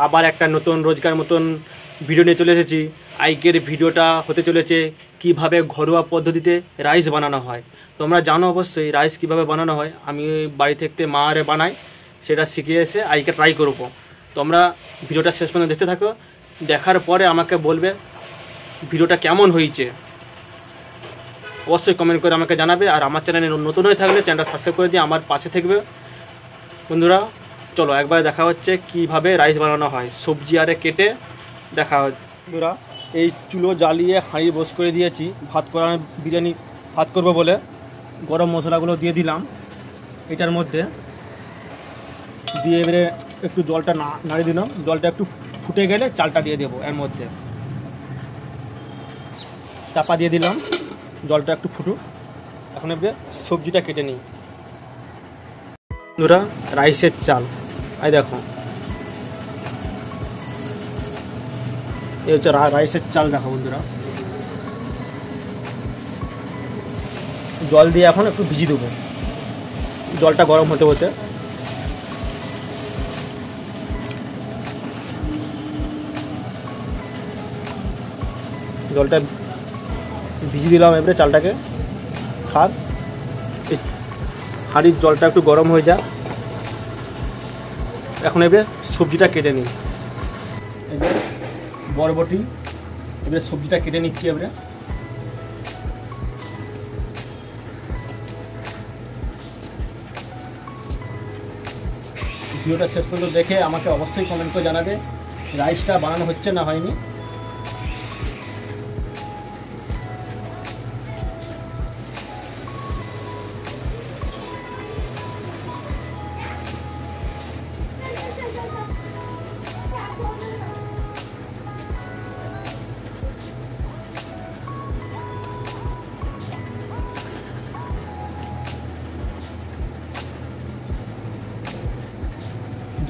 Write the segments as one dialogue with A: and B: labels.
A: আবার একটা নতুন রোজকার মতন ভিডিও নিয়ে চলে এসেছি। আজকের ভিডিওটা হতে চলেছে কিভাবে ঘরোয়া পদ্ধতিতে রাইস বানানো হয়। তোমরা জানো অবশ্যই রাইস কিভাবে বানানো হয়, আমি বাড়ি থেকে মা আরে বানাই, সেটা শিখে এসে আজকে ট্রাই করব। তোমরা ভিডিওটা শেষ পর্যন্ত দেখতে থাকো, দেখার পরে আমাকে বলবে ভিডিওটা কেমন হয়েছে। অবশ্যই কমেন্ট করে আমাকে জানাবে, আর আমার চ্যানেলে নতুন হয়ে থাকলে চ্যানেলটা সাবস্ক্রাইব করে দিয়ে আমার পাশে থাকবে। বন্ধুরা চলো একবার দেখা হচ্ছে কিভাবে রাইস বানানো হয়। সবজি আরে কেটে দেখা হচ্ছে। বন্ধুরা এই চুলো জ্বালিয়ে হাঁড়ি বস করে দিয়েছি, ভাত করা বিরিয়ানি ভাত করবো বলে গরম মশলাগুলো দিয়ে দিলাম এটার মধ্যে দিয়ে, এবারে একটু জলটা নাড়িয়ে দিলাম। জলটা একটু ফুটে গেলে চালটা দিয়ে দেবো এর মধ্যে, চাপা দিয়ে দিলাম। জলটা একটু ফুটুক, এখন এবারে সবজিটা কেটে নিই। বন্ধুরা রাইসের চাল এই দেখো, এই হচ্ছে রাইসের চাল। দেখো বন্ধুরা, জল দিয়ে এখন একটু ভিজিয়ে দেবো। জলটা গরম হতে হতে জলটা ভিজিয়ে দিলাম। এবারে চালটাকে খাক, হাঁড়ির জলটা একটু গরম হয়ে যাক। এখন এবারে সবজিটা কেটে নিই। এবারে বরবটি, এবারে সবজিটা কেটে নিচ্ছি। এবারে ভিডিওটা শেষ পর্যন্ত দেখে আমাকে অবশ্যই কমেন্ট করে জানাবে রাইসটা বানানো হচ্ছে না হয়নি।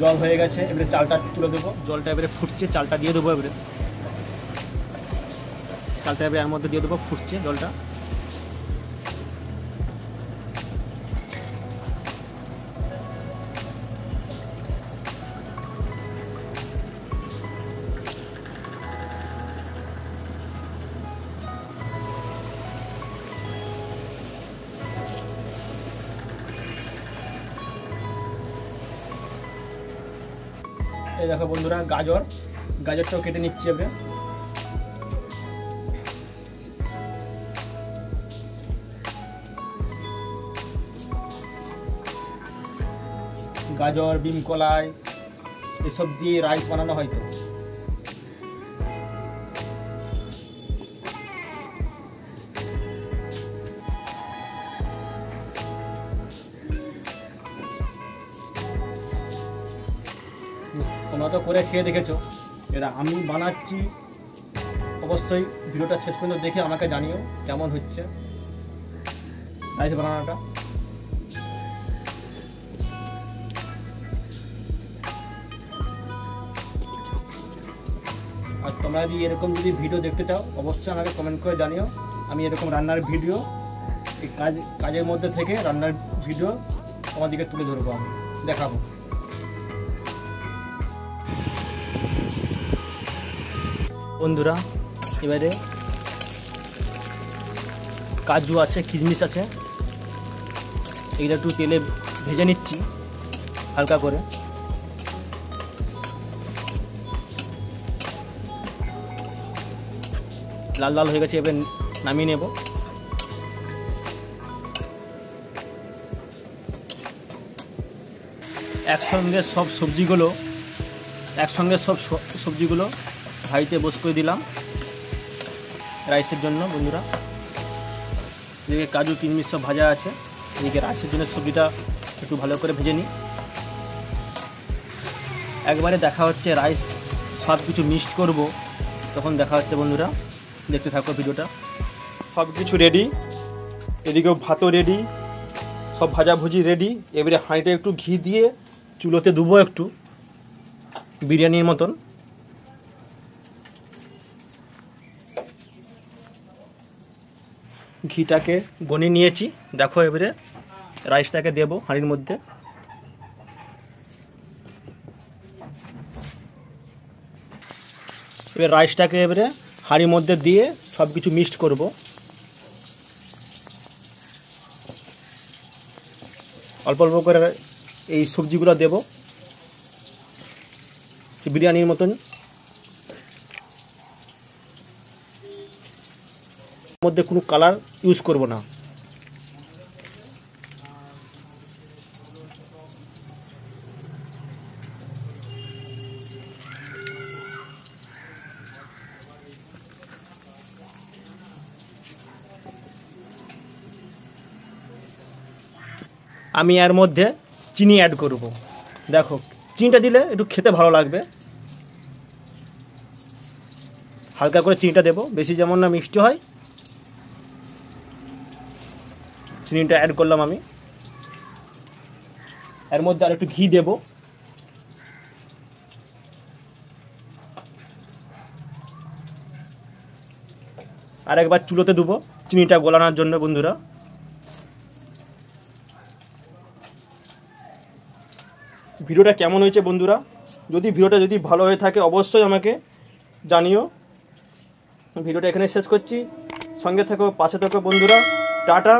A: জল হয়ে গেছে, এবারে চালটা তুলে দেবো। জলটা এবারে ফুটছে, চালটা দিয়ে দেবো। এবারে চালটা এবারে এর মধ্যে দিয়ে দেবো, ফুটছে জলটা। এই দেখো বন্ধুরা গাজরটাও কেটে নিচ্ছি। এবারে গাজর, বিম কলাই এসব দিয়ে রাইস বানানো হয়। তো তোমরা তো করে খেয়ে দেখেছো, এটা আমি বানাচ্ছি। অবশ্যই ভিডিওটা শেষ পর্যন্ত দেখে আমাকে জানিও কেমন হচ্ছে রাইস বানানোটা। আর তোমরা যদি এরকম ভিডিও দেখতে চাও অবশ্যই আমাকে কমেন্ট করে জানিও। আমি এরকম রান্নার ভিডিও, এই কাজের মধ্যে থেকে রান্নার ভিডিও তোমাদেরকে তুলে ধরবো, আমি দেখাবো। বন্ধুরা এবারে কাজু আছে, কিশমিশ আছে, এইটা একটু তেলে ভেজে নিচ্ছি হালকা করে। লাল লাল হয়ে গেছে, এবারে নামিয়ে নেব। একসঙ্গে সব সবজিগুলো ভাইতে বস করে দিলাম রাইসের জন্য। বন্ধুরা এদিকে কাজু কিশমিশ সব ভাজা আছে, এদিকে রাইসের জন্য সবজিটা একটু ভালো করে ভেজে নিই। একবারে দেখা হচ্ছে রাইস সব কিছু মিক্সড করব, তখন দেখা হচ্ছে। বন্ধুরা দেখতে থাকো ভিডিওটা। সব কিছু রেডি, এদিকেও ভাতও রেডি, সব ভাজাভুজি রেডি। এবারে হাঁড়িটা একটু ঘি দিয়ে চুলোতে দেবো, একটু বিরিয়ানির মতন। ঘিটাকে গনিয়ে নিয়েছি। দেখো এবারে রাইসটাকে দেবো হাঁড়ির মধ্যে। এবার রাইসটাকে এবারে হাঁড়ির মধ্যে দিয়ে সব কিছু মিক্সড করব। অল্প অল্প করে এই সবজিগুলো দেব বিরিয়ানির মতন। মধ্যে কোনো কালার ইউজ করব না। আমি এর মধ্যে চিনি অ্যাড করব। দেখো চিনিটা দিলে একটু খেতে ভালো লাগবে, হালকা করে চিনিটা দেব, বেশি যেমন না মিষ্টি হয়। চিনিটা অ্যাড করলাম আমি। এর মধ্যে আর একটু ঘি দেব। আর একবার চুলোতে দেবো চিনিটা গলানোর জন্য। বন্ধুরা ভিডিওটা কেমন হয়েছে বন্ধুরা? ভিডিওটা যদি ভালো হয়ে থাকে অবশ্যই আমাকে জানিও। ভিডিওটা এখানে শেষ করছি। সঙ্গে থেকো, পাশে থেকো বন্ধুরা। টাটা।